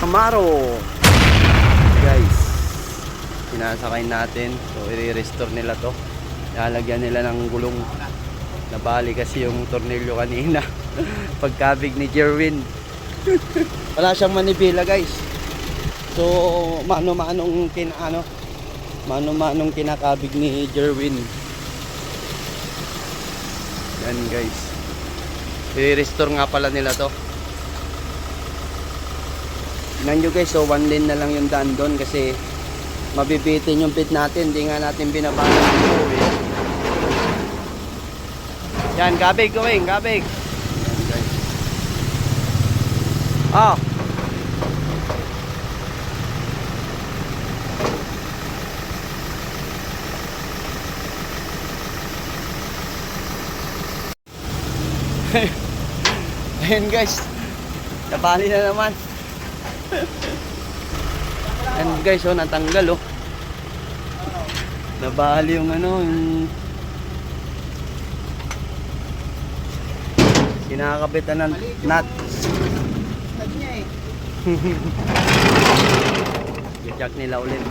Camaro. Guys, sinasakay natin. So i-restore nila to. Lalagyan nila ng gulong. Nabali kasi yung tornilyo kanina. Pagkabig ni Jerwin. Wala siyang manibela, guys. So mano-manong kinakabig ni Jerwin. Yan, guys. I-restore nga pala nila to. Tingnan nyo, guys. So 1 lane na lang yung daan doon kasi mabibitin yung pit natin. Hindi nga natin binabala ng buwi. Yan, kabig going, kabig. Yan, guys. Ah. Ayun, guys. Nabali na naman. And guys, oh, natanggal, oh. Nabali yung yung kinakabitan ng nut. I-check nila ulit.